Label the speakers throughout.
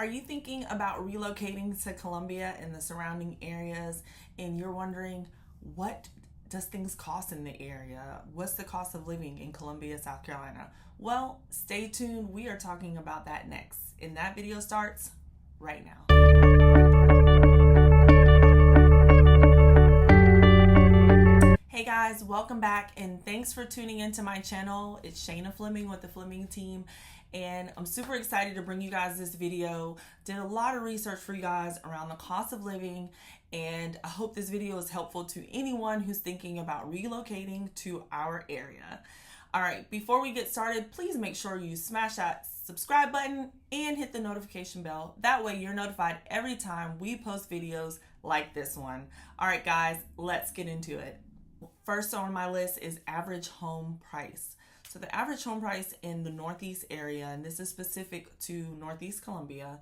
Speaker 1: Are you thinking about relocating to Columbia and the surrounding areas and you're wondering what does things cost in the area? What's the cost of living in Columbia, South Carolina? Well, stay tuned. We are talking about that next. And that video starts right now. Hey guys, welcome back and thanks for tuning into my channel. It's Shayna Flemming with the Flemming team, and I'm super excited to bring you guys this video. Did a lot of research for you guys around the cost of living, and I hope this video is helpful to anyone who's thinking about relocating to our area. All right, before we get started, please make sure you smash that subscribe button and hit the notification bell. That way you're notified every time we post videos like this one. All right, guys, let's get into it. First on my list is average home price. So the average home price in the Northeast area, and this is specific to Northeast Columbia,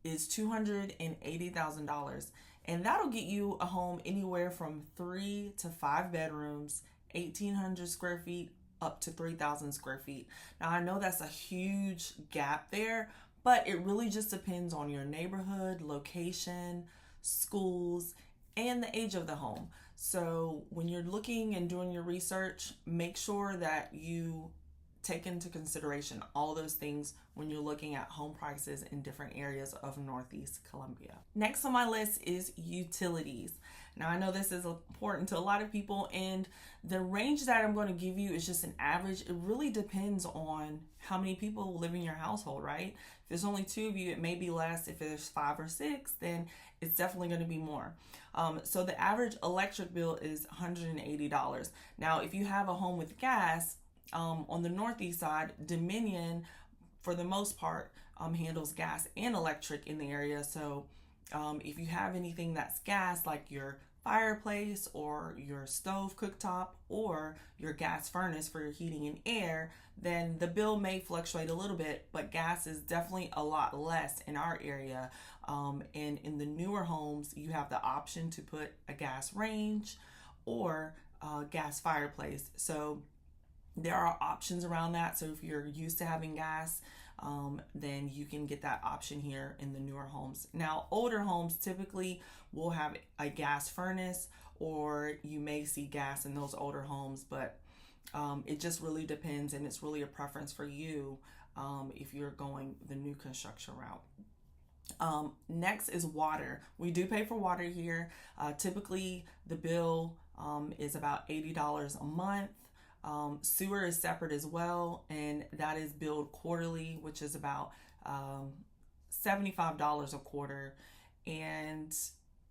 Speaker 1: is $280,000. And that'll get you a home anywhere from 3 to 5 bedrooms, 1,800 square feet, up to 3,000 square feet. Now I know that's a huge gap there, but it really just depends on your neighborhood, location, schools, and the age of the home. So when you're looking and doing your research, make sure that you take into consideration all those things when you're looking at home prices in different areas of Northeast Columbia. Next on my list is utilities. Now I know this is important to a lot of people, and the range that I'm going to give you is just an average. It really depends on how many people live in your household, right? If there's only 2 of you, it may be less. If there's 5 or 6, then it's definitely going to be more. So the average electric bill is $180. Now, if you have a home with gas, on the Northeast side, Dominion, for the most part, handles gas and electric in the area. So if you have anything that's gas, like your fireplace or your stove cooktop or your gas furnace for your heating and air, then the bill may fluctuate a little bit, but gas is definitely a lot less in our area. And in the newer homes, you have the option to put a gas range or a gas fireplace. So there are options around that. So if you're used to having gas, then you can get that option here in the newer homes. Now, older homes typically will have a gas furnace, or you may see gas in those older homes, but it just really depends, and it's really a preference for you if you're going the new construction route. Next is water. We do pay for water here. Typically, the bill is about $80 a month. Sewer is separate as well, and that is billed quarterly, which is about $75 a quarter. And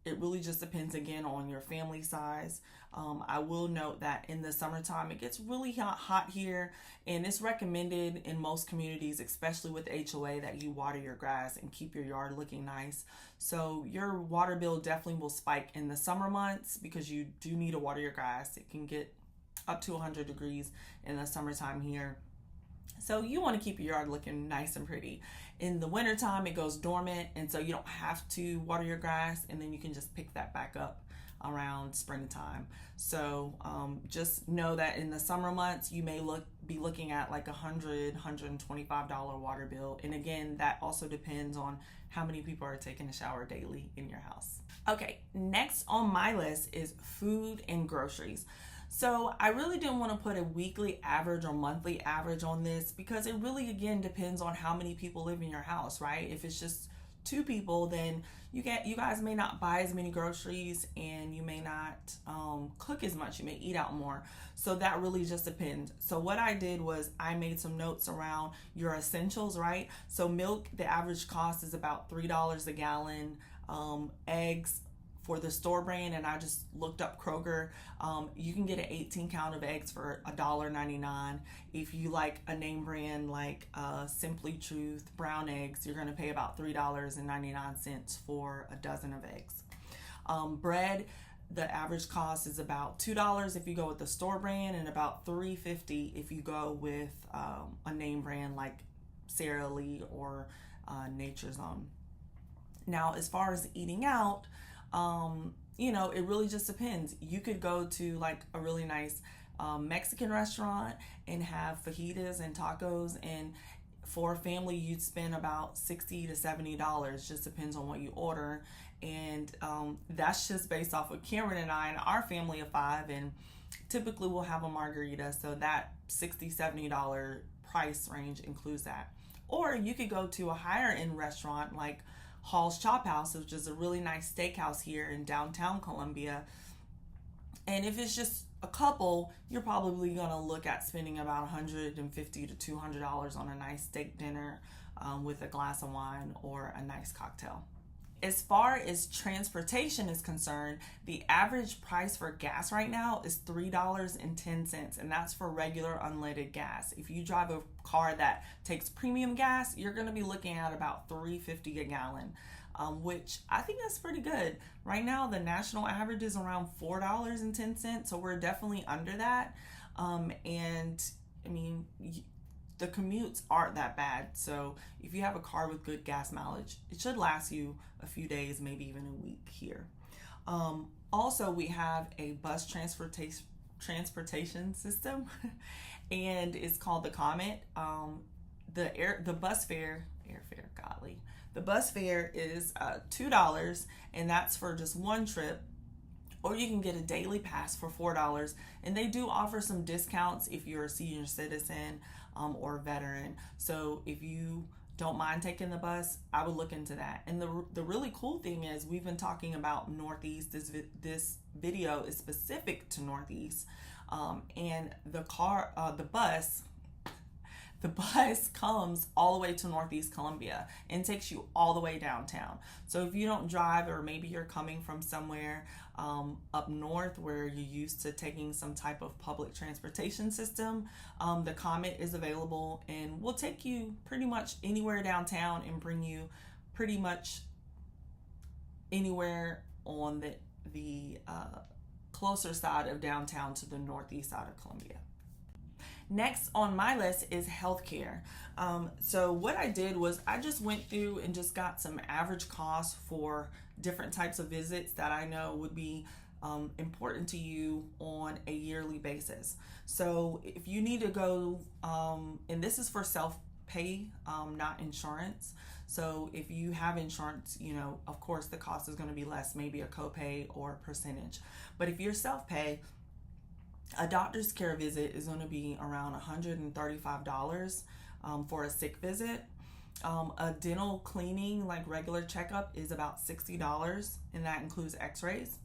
Speaker 1: it really just depends again on your family size. I will note that in the summertime, it gets really hot here, and it's recommended in most communities, especially with HOA, that you water your grass and keep your yard looking nice. So your water bill definitely will spike in the summer months because you do need to water your grass. It can get up to 100 degrees in the summertime here. So you want to keep your yard looking nice and pretty. In the wintertime, it goes dormant, and so you don't have to water your grass, and then you can just pick that back up around springtime. So just know that in the summer months, you may be looking at like $125 water bill. And again, that also depends on how many people are taking a shower daily in your house. Okay, next on my list is food and groceries. So I really didn't want to put a weekly average or monthly average on this because it really, again, depends on how many people live in your house, right? If it's just 2 people, then you guys may not buy as many groceries, and you may not cook as much. You may eat out more. So that really just depends. So what I did was I made some notes around your essentials, right? So milk, the average cost is about $3 a gallon. Eggs, for the store brand, and I just looked up Kroger, you can get an 18 count of eggs for $1.99. If you like a name brand like Simply Truth brown eggs, you're going to pay about $3.99 for a dozen of eggs. Bread, the average cost is about $2 if you go with the store brand, and about $3.50 if you go with a name brand like Sara Lee or Nature's Own. Now, as far as eating out, it really just depends. You could go to like a really nice Mexican restaurant and have fajitas and tacos, and For a family, you'd spend about $60 to $70, just depends on what you order. And that's just based off of Cameron and I and our family of 5. And typically we'll have a margarita, so that $60, $70 price range includes that. Or you could go to a higher end restaurant like Hall's Chop House, which is a really nice steakhouse here in downtown Columbia. And if it's just a couple, you're probably gonna look at spending about $150 to $200 on a nice steak dinner with a glass of wine or a nice cocktail. As far as transportation is concerned, the average price for gas right now is $3.10, and that's for regular unleaded gas. If you drive a car that takes premium gas, you're going to be looking at about $3.50 a gallon, which I think that's pretty good. Right now, the national average is around $4.10, so we're definitely under that. And I mean, the commutes aren't that bad. So if you have a car with good gas mileage, it should last you a few days, maybe even a week here. Also, we have a bus transportation system, and it's called the Comet. The bus fare is $2, and that's for just one trip. Or you can get a daily pass for $4, and they do offer some discounts if you're a senior citizen or veteran. So if you don't mind taking the bus, I would look into that. And the really cool thing is, we've been talking about Northeast. This video is specific to Northeast, and the bus comes all the way to Northeast Columbia and takes you all the way downtown. So if you don't drive, or maybe you're coming from somewhere up north where you're used to taking some type of public transportation system, the Comet is available and will take you pretty much anywhere downtown and bring you pretty much anywhere on the closer side of downtown to the northeast side of Columbia. Next on my list is healthcare. So what I did was I just went through and just got some average costs for different types of visits that I know would be important to you on a yearly basis. So if you need to go, and this is for self-pay, not insurance. So if you have insurance, of course the cost is going to be less, maybe a copay or a percentage. But if you're self-pay, a doctor's care visit is going to be around $135 for a sick visit. A dental cleaning, like regular checkup, is about $60, and that includes x-rays.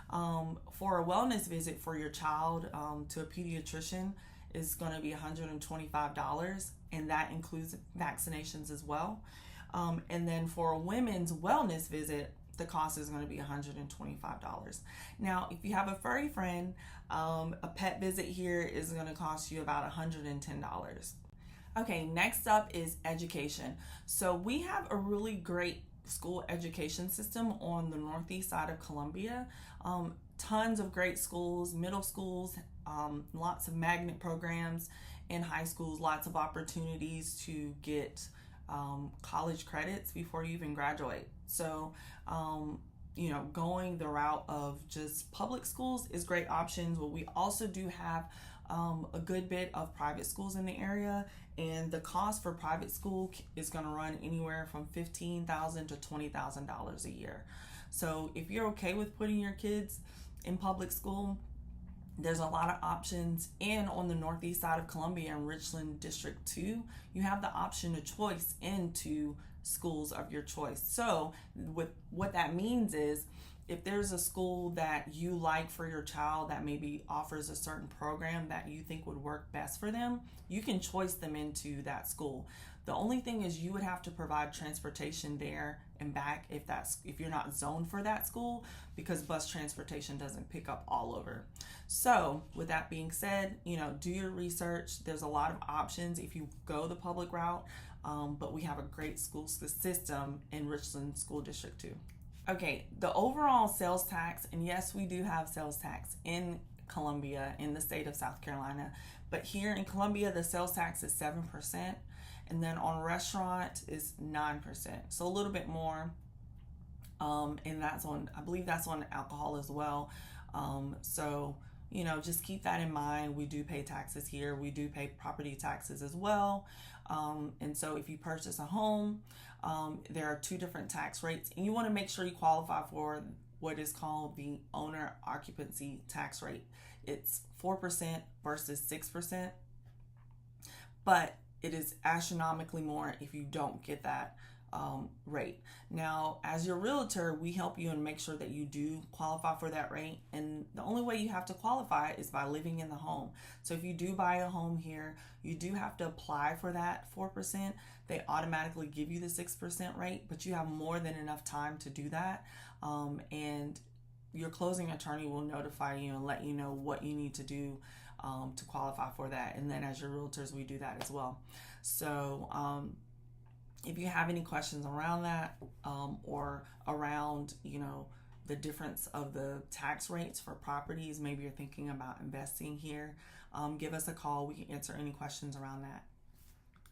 Speaker 1: For a wellness visit for your child to a pediatrician is going to be $125, and that includes vaccinations as well. And then for a women's wellness visit, the cost is going to be $125. Now, if you have a furry friend, a pet visit here is going to cost you about $110. Okay, next up is education. So we have a really great school education system on the northeast side of Columbia. Tons of great schools, middle schools, lots of magnet programs, in high schools, lots of opportunities to get college credits before you even graduate. So, going the route of just public schools is great options, but we also do have a good bit of private schools in the area, and the cost for private school is going to run anywhere from $15,000 to $20,000 a year. So if you're okay with putting your kids in public school, there's a lot of options. And on the northeast side of Columbia in Richland District 2, you have the option of choice into schools of your choice. So what that means is, if there's a school that you like for your child that maybe offers a certain program that you think would work best for them, you can choice them into that school. The only thing is, you would have to provide transportation there and back if you're not zoned for that school, because bus transportation doesn't pick up all over. So with that being said, do your research. There's a lot of options if you go the public route, but we have a great school system in Richland School District 2. Okay, the overall sales tax, and yes, we do have sales tax in Columbia, in the state of South Carolina, but here in Columbia, the sales tax is 7%, and then on restaurant is 9%, so a little bit more, and I believe that's on alcohol as well. So, just keep that in mind. We do pay taxes here. We do pay property taxes as well. And so if you purchase a home, there are 2 different tax rates, and you want to make sure you qualify for what is called the owner occupancy tax rate. It's 4% versus 6%, but it is astronomically more if you don't get that rate. Now, as your realtor, we help you and make sure that you do qualify for that rate. And the only way you have to qualify is by living in the home. So if you do buy a home here, you do have to apply for that 4%. They automatically give you the 6% rate, but you have more than enough time to do that. And your closing attorney will notify you and let you know what you need to do to qualify for that. And then as your realtors, we do that as well. So if you have any questions around that or around, the difference of the tax rates for properties, maybe you're thinking about investing here, give us a call. We can answer any questions around that.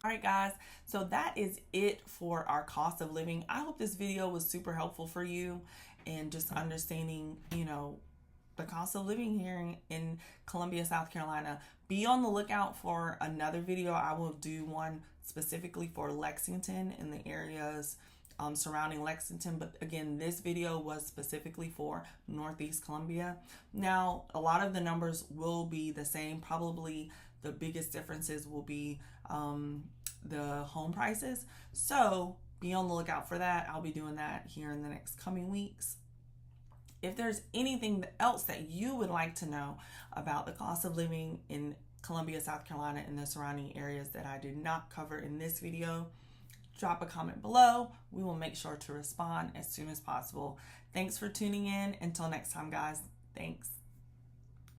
Speaker 1: All right, guys, so that is it for our cost of living. I hope this video was super helpful for you and just understanding, the cost of living here in Columbia, South Carolina. Be on the lookout for another video. I will do one specifically for Lexington and the areas surrounding Lexington. But again, this video was specifically for Northeast Columbia. Now, a lot of the numbers will be the same. Probably the biggest differences will be the home prices. So be on the lookout for that. I'll be doing that here in the next coming weeks. If there's anything else that you would like to know about the cost of living in Columbia, South Carolina, and the surrounding areas that I did not cover in this video, drop a comment below. We will make sure to respond as soon as possible. Thanks for tuning in. Until next time, guys. Thanks.